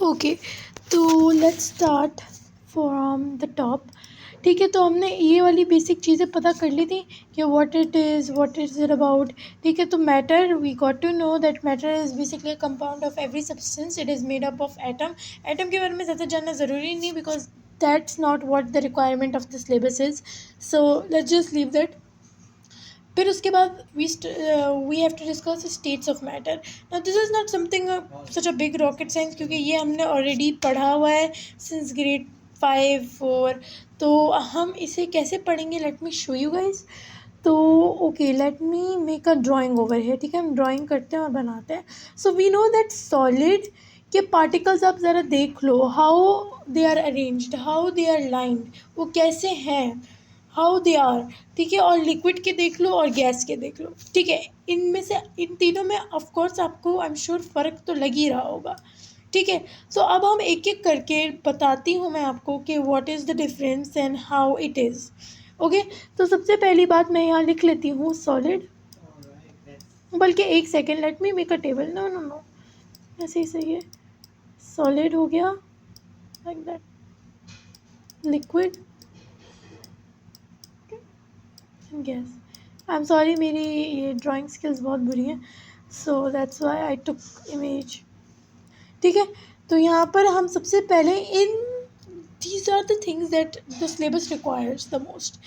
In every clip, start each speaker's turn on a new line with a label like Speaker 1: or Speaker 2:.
Speaker 1: Okay, तो let's start from the top. ठीक है, तो हमने ये वाली बेसिक चीज़ें पता कर ली थी कि व्हाट इज़ इट अबाउट। ठीक है, तो matter, we got to know that matter is basically a compound of every substance, it is made up of atom. Atom के बारे में ज़्यादा जानना ज़रूरी नहीं, because that's not what the requirement of the syllabus is, so let's just leave that. फिर उसके बाद we have to discuss states of matter. Now this is not something such a big rocket science, क्योंकि ये हमने already पढ़ा हुआ है since grade 5 4। तो हम इसे कैसे पढ़ेंगे, let me show you guys. तो okay, let me make a drawing over है। ठीक है, हम ड्राइंग करते हैं और बनाते हैं। So we know that solid के पार्टिकल्स आप ज़रा देख लो, how they are arranged, how they are lined, वो कैसे हैं, हाउ दे आर। ठीक है, और लिक्विड के देख लो और गैस के देख लो। ठीक है, इनमें से इन तीनों में ऑफ कोर्स आपको आई एम श्योर फ़र्क तो लग ही रहा होगा। ठीक है, सो अब हम एक एक करके बताती हूँ मैं आपको कि what is the difference and how it is. Okay, तो सबसे पहली बात मैं यहाँ लिख लेती हूँ सॉलिड, बल्कि एक second, let me make a table. No no no, ऐसे ही सही है। सॉलिड हो गया like that, liquid, gas. I am sorry, मेरी ये ड्राइंग स्किल्स बहुत बुरी हैं, so that's why I took image. ठीक है, तो यहाँ पर हम सबसे पहले इन these are the things that the syllabus requires the most.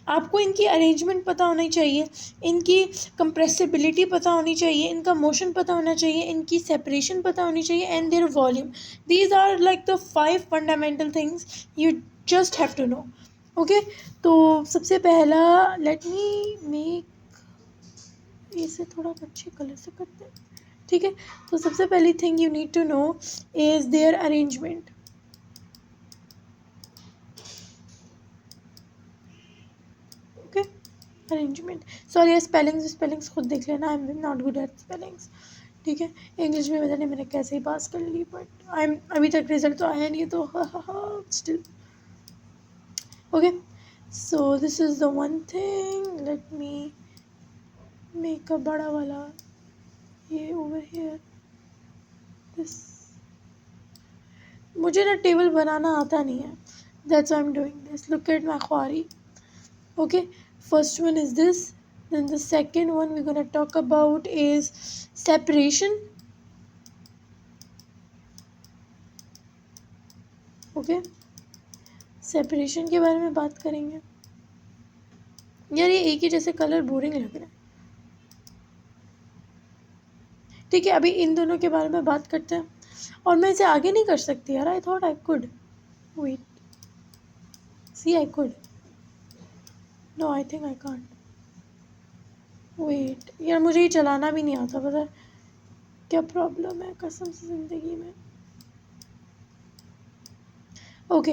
Speaker 1: आपको इनकी अरेंजमेंट पता होनी चाहिए, इनकी कंप्रेसिबिलिटी पता होनी चाहिए, इनका मोशन पता होना चाहिए, इनकी सेपरेशन पता होनी चाहिए, and their volume. These are like the 5 fundamental things you just have to know. Okay, तो सबसे पहला, लेट मी मेक इसे थोड़ा अच्छे कलर से करते हैं। ठीक है, तो सबसे पहली thing you need to know is their arrangement. Okay, arrangement, sorry spellings खुद देख लेना, I am not good at spellings. ठीक है, इंग्लिश में पता नहीं मैंने कैसे ही पास कर ली, बट आई एम, अभी तक रिजल्ट तो आया नहीं, तो still okay. So this is the one thing, late me make अ बड़ा वाला ये ओवर हियर, दिस। मुझे ना टेबल बनाना आता नहीं है, that's why I am doing this. Look at my ख्वारी। Okay, first one is this, then the second one we're gonna talk about is separation. Okay, separation के बारे में बात करेंगे। यार ये एक ही जैसे कलर बोरिंग लग रहा है। ठीक है, अभी इन दोनों के बारे में बात करते हैं, और मैं इसे आगे नहीं कर सकती यार, I thought I could, wait, see I could, no I think I can't, wait यार, मुझे ये चलाना भी नहीं आता, पता क्या प्रॉब्लम है कसम से ज़िंदगी में। ओके,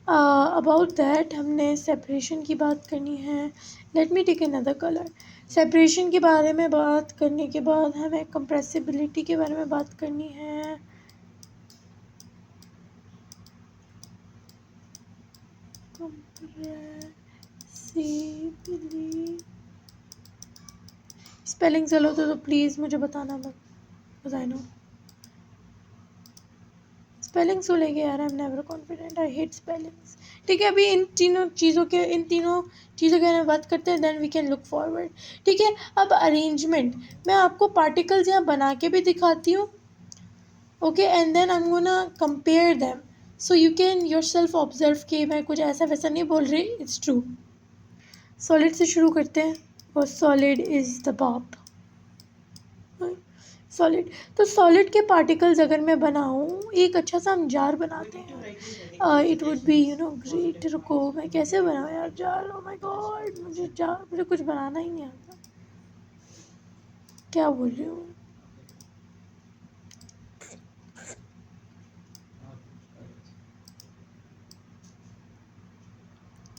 Speaker 1: अबाउट दैट हमने सेपरेशन की बात करनी है। Let me take another colour. Separation के बारे में बात करने के बाद हमें कंप्रेसिबिलिटी के बारे में बात करनी है। स्पेलिंग चलो तो प्लीज़ मुझे बताना मत, बिकॉज आई नो स्पेलिंग्स को लेके यार I am never confident, I hate spellings. ठीक है, अभी इन तीनों चीज़ों के बारे में बात करते हैं, then we can look forward. ठीक है, अब अरेंजमेंट, मैं आपको पार्टिकल्स यहाँ बना के भी दिखाती हूँ। Okay, and then I am gonna compare them, so you can yourself observe कि मैं कुछ ऐसा वैसा नहीं बोल रही, इट्स ट्रू। सॉलिड से शुरू करते हैं, और सॉलिड इज़ द बाप। सॉलिड, तो सॉलिड के पार्टिकल्स अगर मैं बनाऊँ, एक अच्छा सा हम जार बनाते हैं, इट वुड बी ग्रेट। रुको, मैं कैसे बनाऊँ यार जार, ओ माय गॉड, मुझे कुछ बनाना ही नहीं आता, क्या बोल रही हूँ।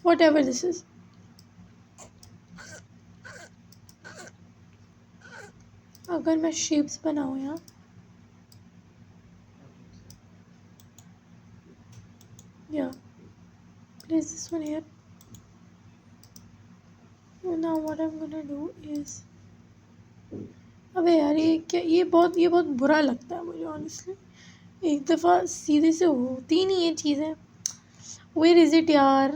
Speaker 1: वट एवर दिस इज, अगर मैं शेप्स बनाऊँ यहाँ, या place this one here, now what I'm gonna do is, अबे यार ये क्या, ये बहुत बुरा लगता है मुझे ऑनेस्टली, एक दफ़ा सीधे से होती नहीं ये चीज़ें. वेयर इज़ इट यार.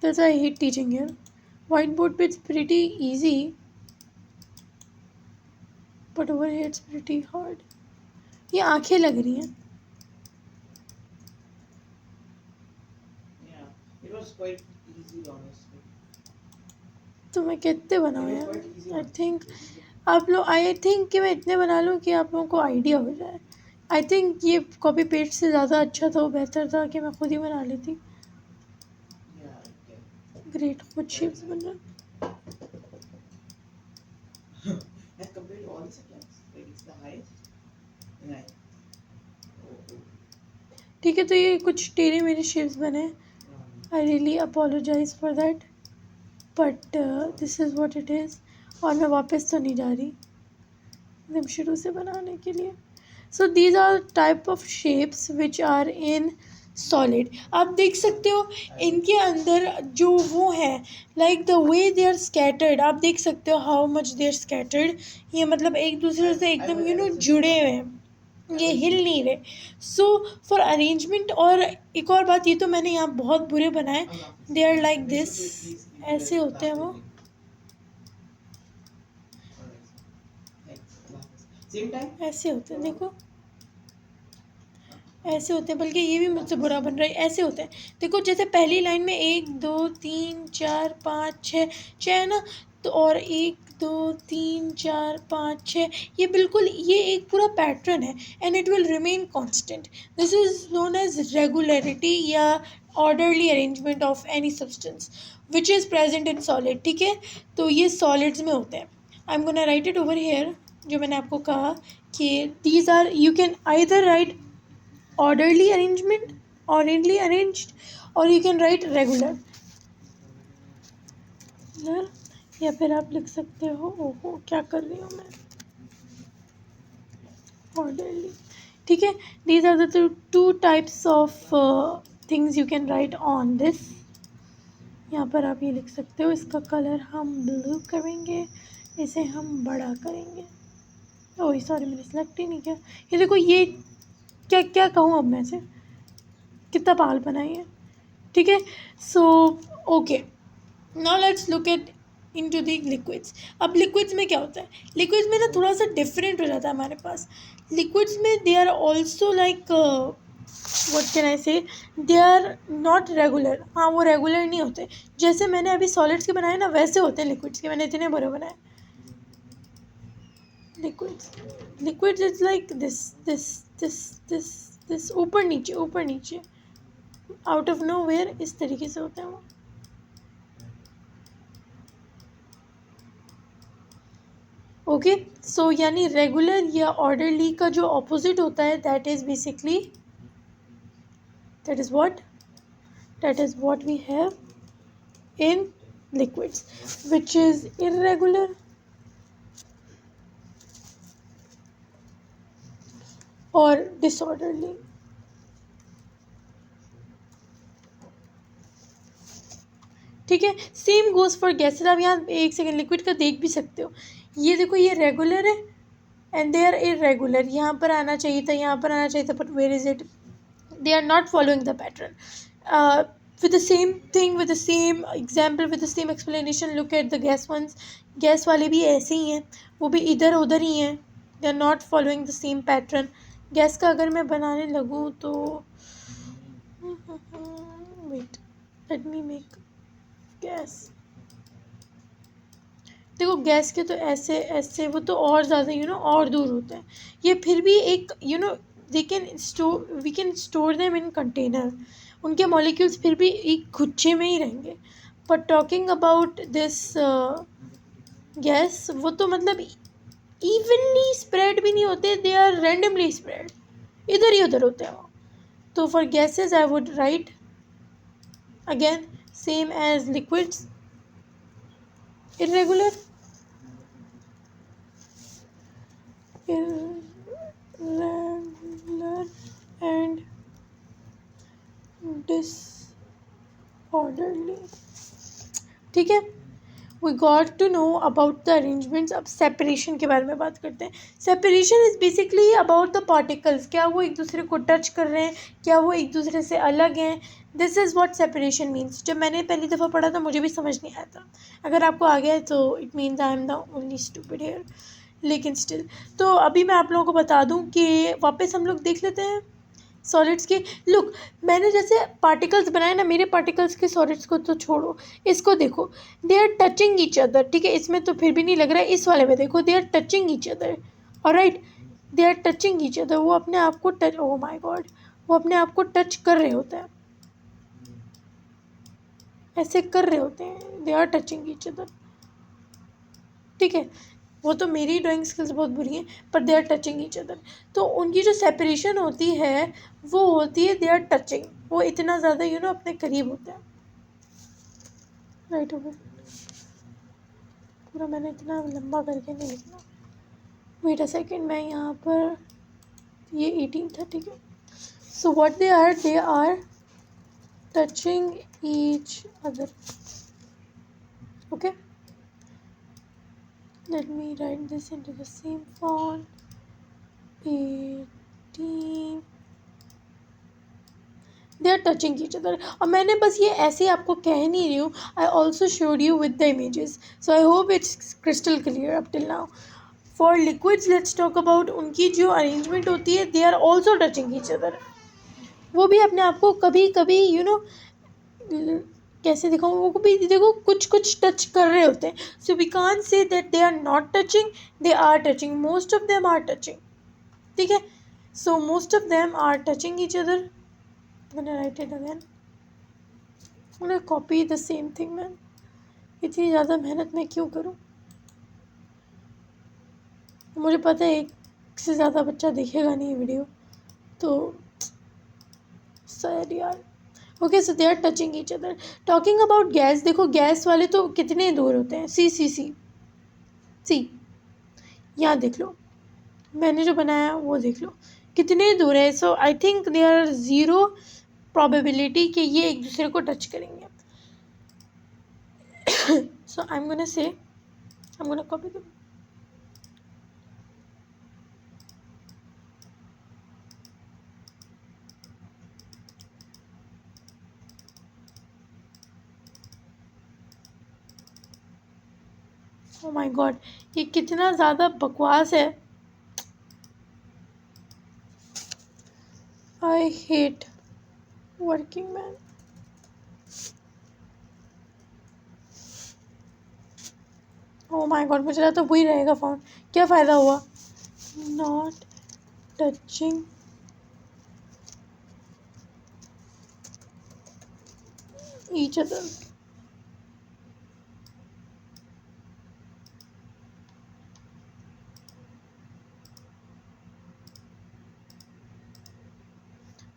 Speaker 1: That's why I hate teaching here. Whiteboard पे it's pretty easy, but over here it's pretty hard. ये आंखें लग रही हैं.
Speaker 2: Yeah, it was quite easy, honestly.
Speaker 1: तो मैं कितने बनाऊँ
Speaker 2: It was
Speaker 1: यार.
Speaker 2: quite easy,
Speaker 1: आई
Speaker 2: honestly.
Speaker 1: थिंक आप लोग आई थिंक कि मैं इतने बना लूँ कि आप लोगों को आइडिया हो जाए. आई थिंक ये कॉपी पेस्ट से ज़्यादा अच्छा था, बेहतर था कि मैं खुद ही बना लेती.
Speaker 2: Yeah, okay.
Speaker 1: ग्रेट. खुद शेप्स बन रहा.
Speaker 2: And compared to all the subjects, like it's the highest. Right. Oh,
Speaker 1: ठीक है, तो ये कुछ टेढ़े मेरे शेप्स बने.
Speaker 2: oh.
Speaker 1: I really apologise for that, but this is what it is. और मैं वापस तो नहीं जा रही एकदम शुरू से बनाने के लिए. So these are type of shapes which are in solid. आप देख सकते हो इनके अंदर जो वो है, like the way they are scattered. आप देख सकते हो how much they are scattered. ये मतलब एक दूसरे से एकदम जुड़े हुए हैं, ये हिल नहीं रहे. So for arrangement. और एक और बात, ये तो मैंने यहाँ बहुत बुरे बनाए. They are like this. ऐसे होते हैं वो.
Speaker 2: Same time?
Speaker 1: ऐसे होते हैं, देखो ऐसे होते हैं. बल्कि ये भी मुझसे बुरा बन रहा है. ऐसे होते हैं, देखो जैसे पहली लाइन में 1 2 3 4 5 6 6 है ना. तो और 1 2 3 4 5 6, ये बिल्कुल ये एक पूरा पैटर्न है. And it will remain constant. This is known as regularity या orderly arrangement of any substance which is present in solid. ठीक है, तो ये सॉलिड्स में होते हैं. I am gonna write it over here. जो मैंने आपको कहा कि these are, you can either write orderly arrangement, orderly arranged, or you can write regular. या फिर आप लिख सकते हो, ओहो क्या कर रही हूँ मैं, orderly. ठीक है, these are the two types of things you can write on this. यहाँ पर आप ये लिख सकते हो. इसका कलर हम ब्लू करेंगे, इसे हम बड़ा करेंगे. ओह सॉरी, मैंने सेलेक्ट ही नहीं किया. ये देखो, ये क्या क्या कहूँ अब मैं से, कितना पागल बनाई है. ठीक है. So okay, now let's look at into the liquids. अब लिक्विड्स में क्या होता है, लिक्विड्स में ना थोड़ा सा डिफरेंट हो जाता है हमारे पास. लिक्विड्स में they are also like what can I say, they are not regular. हाँ, वो रेगुलर नहीं होते. जैसे मैंने अभी सॉलिड्स के बनाए ना, वैसे होते हैं लिक्विड्स के. मैंने इतने बुरे बनाए liquids. Liquids is like this this this this this, ऊपर नीचे ऊपर नीचे, आउट ऑफ नो वेयर, इस तरीके से होते हैं वो. ओके, सो यानी रेगुलर या ऑर्डरली का जो ऑपोजिट होता है, that is basically, that is what we have in liquids, which is irregular और डिसऑर्डरली. ठीक है, सेम गोज फॉर गैसेज. आप यहाँ एक सेकेंड लिक्विड का देख भी सकते हो. ये देखो, ये रेगुलर है एंड दे आर इरेगुलर. यहाँ पर आना चाहिए था, यहाँ पर आना चाहिए था, but where is it. They are not following the pattern. With the same thing, with the same example, with the same explanation, look at the gas ones. Gas वाले भी ऐसे ही हैं, वो भी इधर उधर ही हैं. They are not following the same pattern. Gas का अगर मैं बनाने लगूँ तो wait, let me make gas. देखो, गैस के तो ऐसे ऐसे, वो तो और ज़्यादा और दूर होते हैं. ये फिर भी एक they can store, we can store them in container. उनके मॉलिक्यूल्स फिर भी एक गुच्छे में ही रहेंगे. But talking about this gas, वो तो मतलब इवनली स्प्रेड भी नहीं होते. दे आर रैंडमली स्प्रेड, इधर ही उधर होते हैं वो. तो for gases I would write again same as liquids, irregular, irregular and disorderly. ठीक है, we got to know about the arrangements. अब सेपरेशन के बारे में बात करते हैं. Separation is basically about the particles. क्या वो एक दूसरे को टच कर रहे हैं, क्या वो एक दूसरे से अलग हैं. This is what separation means. जब मैंने पहली दफ़ा पढ़ा था मुझे भी समझ नहीं आया था. अगर आपको आ गया है तो it means I am the only stupid here. लेकिन स्टिल, तो अभी मैं आप लोगों को बता दूं कि वापस हम लोग देख लेते हैं सॉलिड्स के. लुक, मैंने जैसे पार्टिकल्स बनाए ना, मेरे पार्टिकल्स के सॉलिड्स को तो छोड़ो, इसको देखो, they are touching each other. ठीक है, इसमें तो फिर भी नहीं लग रहा है. इस वाले में देखो, they are touching each other. Alright, they are touching each other. वो अपने आप को टच, ओह माय गॉड, वो अपने आप को टच कर रहे होते हैं, ऐसे कर रहे होते हैं. They are touching each other. ठीक है, वो तो मेरी ड्राइंग स्किल्स बहुत बुरी हैं, पर they are touching each other. तो उनकी जो सेपरेशन होती है वो होती है दे आर टचिंग. वो इतना ज़्यादा अपने करीब होते हैं. राइट हो गया. पूरा मैंने इतना लंबा करके नहीं लिखना. वेट अ सेकेंड, मैं यहाँ पर, ये 18 था. ठीक है, so what they are touching each other. Okay, let me write this into the same font. 18. they are touching each other. और मैंने बस ये ऐसे आपको कह नहीं रही हूँ, I also showed you with the images, so I hope it's crystal clear up till now. For liquids, let's talk about उनकी जो arrangement होती है, they are also touching each other. वो भी अपने आप को कभी कभी कैसे दिखाऊँ, वो भी देखो कुछ कुछ टच कर रहे होते हैं. So we can't say that they are not touching, they are touching. Most of them are touching. ठीक है, so most of them are touching each other. मैंने राइट इट अगेन, मैंने copy the same thing. Man, इतनी ज़्यादा मेहनत मैं क्यों करूँ. मुझे पता है एक से ज़्यादा बच्चा देखेगा नहीं वीडियो, तो सैड यार. Okay, so they are touching each other. Talking about gas, देखो गैस वाले तो कितने दूर होते हैं. सी यहाँ देख लो, मैंने जो बनाया वो देख लो कितने दूर है. So I think they are zero probability कि ये एक दूसरे को टच करेंगे. सो आई am gonna say, I am gonna copy them. Oh my God, ये कितना ज़्यादा बकवास है. I hate working man. Oh my God, मुझे लगा तो वही रहेगा फ़ोन. क्या फ़ायदा हुआ. Not touching each other.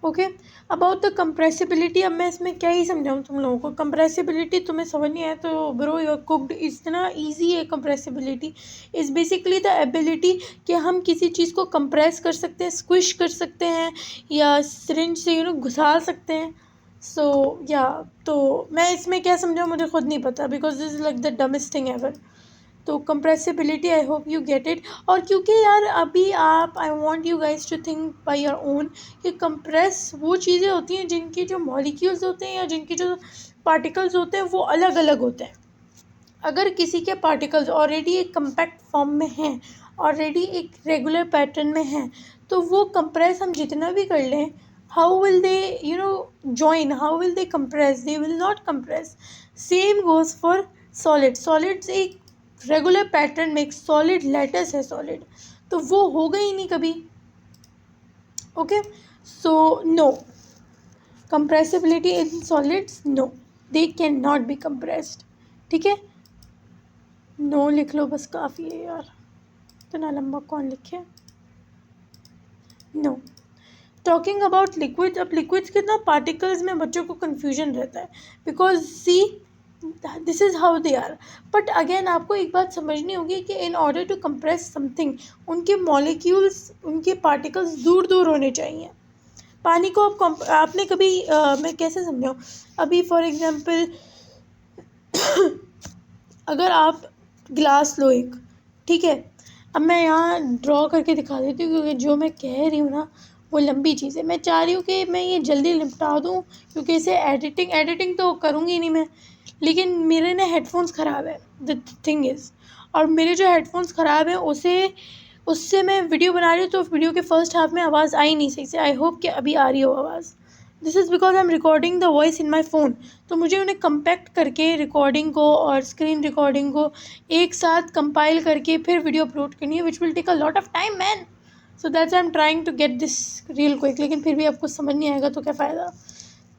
Speaker 1: Okay, about the compressibility. अब मैं इसमें क्या ही समझाऊँ तुम लोगों को. कंप्रेसिबिलिटी तुम्हें समझ नहीं आया तो ब्रो यू आर कुक्ड. इतना ईजी है. Compressibility is basically the ability कि हम किसी चीज़ को कंप्रेस कर सकते हैं, स्क्विश कर सकते हैं, या सिरिंज से घुसा सकते हैं. सो या तो मैं इसमें क्या समझाऊँ मुझे खुद नहीं पता, because this is like the dumbest thing ever. तो compressibility, I hope you get it. और क्योंकि यार अभी आप, I want you guys to think by your own कि कंप्रेस वो चीज़ें होती हैं जिनकी जो मॉलिक्यूल्स होते हैं या जिनकी जो पार्टिकल्स होते हैं वो अलग अलग होते हैं. अगर किसी के पार्टिकल्स ऑलरेडी एक कम्पैक्ट फॉर्म में हैं, ऑलरेडी एक रेगुलर पैटर्न में हैं, तो वो कंप्रेस हम जितना भी कर लें, how will they join, how will they compress, they will not compress. Same goes for solid. Solids एक रेगुलर पैटर्न में एक सॉलिड लैटिस है सॉलिड, तो वो होगा ही नहीं कभी. Okay, so no compressibility in solids, no, they can not be compressed. ठीक है, नो लिख लो बस, काफ़ी है यार, इतना लंबा कौन लिखे. नो. Talking about liquid. अब लिक्विड्स के ना पार्टिकल्स में बच्चों को कन्फ्यूजन रहता है, because see this is how they are. But again आपको एक बात समझनी होगी कि in order to compress something, उनके मॉलिक्यूल्स, उनके पार्टिकल्स दूर दूर होने चाहिए. पानी को आपने कभी मैं कैसे समझाऊँ. अभी फॉर एग्जांपल अगर आप ग्लास लो एक, ठीक है, अब मैं यहाँ ड्रॉ करके दिखा देती हूँ क्योंकि जो मैं कह रही हूँ ना वो लंबी चीज़ है। मैं चाह रही हूँ कि मैं ये जल्दी निपटा दूँ क्योंकि इसे एडिटिंग तो करूँगी नहीं मैं, लेकिन मेरे ना हेडफोन्स ख़राब है, द थिंग इज़, और मेरे जो हेडफोन्स ख़राब हैं उससे मैं वीडियो बना रही हूँ तो वीडियो के फर्स्ट हाफ में आवाज़ आई नहीं सही से। आई होप कि अभी आ रही हो आवाज़। This is because I am recording the voice in my phone, तो मुझे उन्हें कंपैक्ट करके रिकॉर्डिंग को और स्क्रीन रिकॉर्डिंग को एक साथ कंपाइल करके फिर वीडियो अपलोड करनी है, which will take a lot of time man. So that's I am trying to get this real quick, लेकिन फिर भी आपको समझ नहीं आएगा तो क्या फ़ायदा।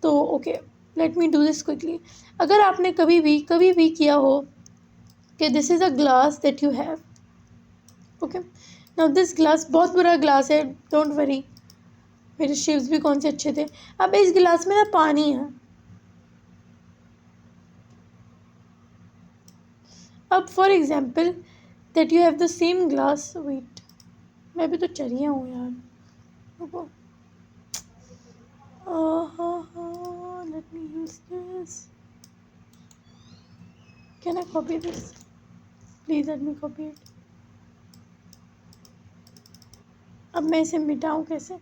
Speaker 1: तो okay, let me do this quickly. अगर आपने कभी भी किया हो कि this is a glass that you have, okay, now this glass बहुत बुरा ग्लास है, डोंट वरी, मेरे शेप्स भी कौन से अच्छे थे। अब इस गिलास में ना पानी है। अब for example that you have the same glass, wait, मैं भी तो चरिया हूँ यार, रुको, let me use this, can I copy this, please let me copy it. अब मैं इसे मिटाऊँ कैसे?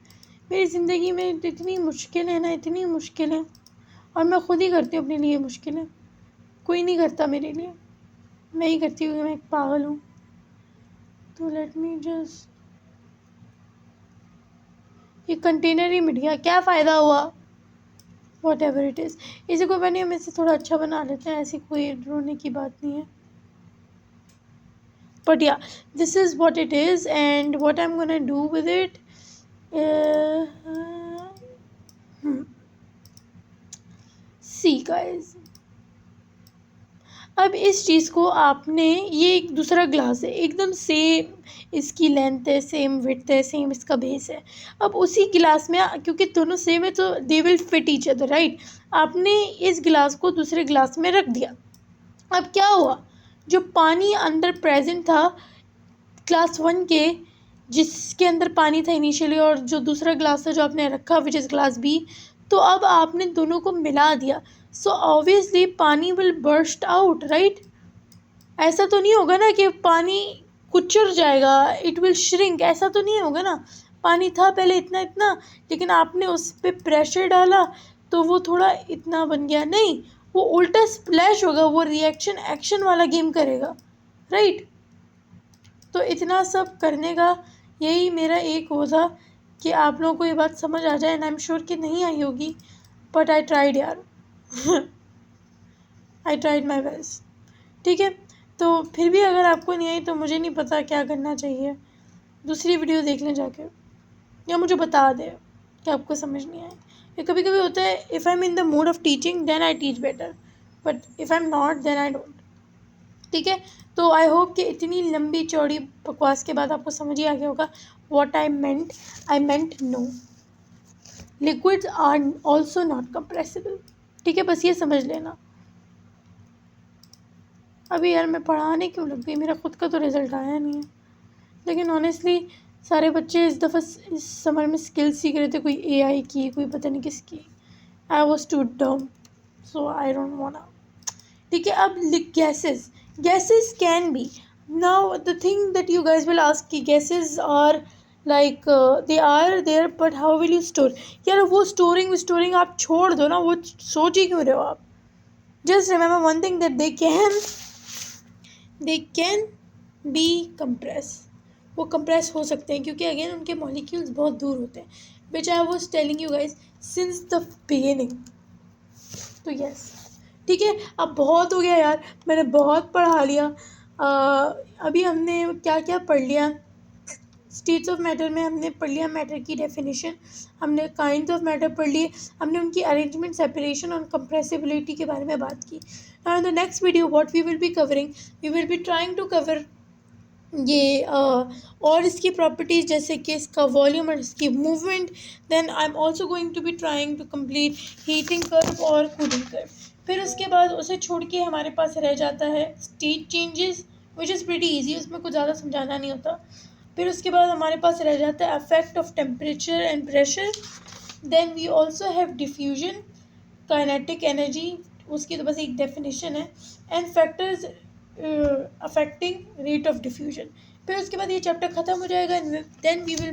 Speaker 1: मेरी ज़िंदगी में इतनी मुश्किल है ना, इतनी मुश्किल है, और मैं खुद ही करती हूँ अपने लिए मुश्किलें, कोई नहीं करता मेरे लिए, मैं ही करती हूँ कि मैं एक पागल हूँ। तो लेट मी जस्ट, ये कंटेनर ही मिट गया, क्या फ़ायदा हुआ? वॉट एवर इट इज़, इसी को बने हम इसे थोड़ा अच्छा बना लेते हैं, ऐसी कोई रोने की बात नहीं है। बट या this is what it is and what I am gonna do with it. See guys, अब इस चीज़ को आपने, ये एक दूसरा ग्लास है, एकदम सेम इसकी लेंथ है, सेम विड्थ है, सेम इसका बेस है। अब उसी गिलास में, क्योंकि दोनों सेम है तो they will fit each other, right. आपने इस गिलास को दूसरे गिलास में रख दिया, अब क्या हुआ, जो पानी अंदर प्रेजेंट था ग्लास 1 के, जिसके अंदर पानी था इनिशियली, और जो दूसरा ग्लास था जो आपने रखा विच इज़ ग्लास बी, तो अब आपने दोनों को मिला दिया, सो ऑब्वियसली पानी विल बर्स्ट आउट, राइट। ऐसा तो नहीं होगा ना कि पानी कुचर जाएगा, इट विल श्रिंक, ऐसा तो नहीं होगा ना। पानी था पहले इतना इतना, लेकिन आपने उस पर प्रेशर डाला तो वो थोड़ा इतना बन गया, नहीं, वो उल्टा स्प्लैश होगा, वो रिएक्शन एक्शन वाला गेम करेगा, राइट। तो इतना सब करने का यही मेरा एक वो था कि आप लोगों को ये बात समझ आ जाए, एंड आई एम श्योर कि नहीं आई होगी, बट आई ट्राइड यार आई ट्राइड माई बेस्ट, ठीक है। तो फिर भी अगर आपको नहीं आई तो मुझे नहीं पता क्या करना चाहिए, दूसरी वीडियो देख लें जाके, या मुझे बता दें कि आपको समझ नहीं आए। या कभी कभी होता है, if I am in the mood of teaching then I teach better, but if I am not then I don't, ठीक है। तो आई होप कि इतनी लंबी चौड़ी बकवास के बाद आपको समझ ही आ गया होगा what I meant no, liquids are also not compressible, ठीक है, बस ये समझ लेना। अभी यार मैं पढ़ाने क्यों लग गई, मेरा खुद का तो रिज़ल्ट आया नहीं है, लेकिन ऑनेस्टली सारे बच्चे इस दफ़ा इस समर में स्किल सीख रहे थे, कोई AI की, कोई पता नहीं किसकी। आई वॉज टू डम, सो आई डोंट वांट, ठीक है। अब gases can be, now the thing that you guys will ask कि gases are like they are there, but how will you store? यार वो स्टोरिंग आप छोड़ दो ना, वो सोच ही क्यों रहे हो आप। Just remember one thing, that they can be compress, वो कंप्रेस हो सकते हैं क्योंकि अगेन उनके मॉलिक्यूल्स बहुत दूर होते हैं, which I was telling you guys since the beginning. तो यस, ठीक है, अब बहुत हो गया यार, मैंने बहुत पढ़ा लिया। अभी हमने क्या क्या पढ़ लिया, स्टेट्स ऑफ मैटर में हमने पढ़ लिया मैटर की डेफिनेशन, हमने काइंड्स ऑफ मैटर पढ़ लिए, हमने उनकी अरेंजमेंट, सेपरेशन और कंप्रेसिबिलिटी के बारे में बात की। Now in the next video what we will be covering, we will be trying to cover ये और इसकी प्रॉपर्टीज़, जैसे कि इसका वॉल्यूम और इसकी movement. Then I am also going to be trying to complete heating curve और cooling curve. फिर उसके बाद उसे छोड़ के हमारे पास रह जाता है state changes, which is pretty easy, उसमें कुछ ज़्यादा समझाना नहीं होता। फिर उसके बाद हमारे पास रह जाता है affect of temperature and pressure. Then we also have diffusion, kinetic energy, उसकी तो बस एक डेफिनेशन है, and factors affecting rate of diffusion. फिर उसके बाद ये चैप्टर ख़त्म हो जाएगा, देन वी विल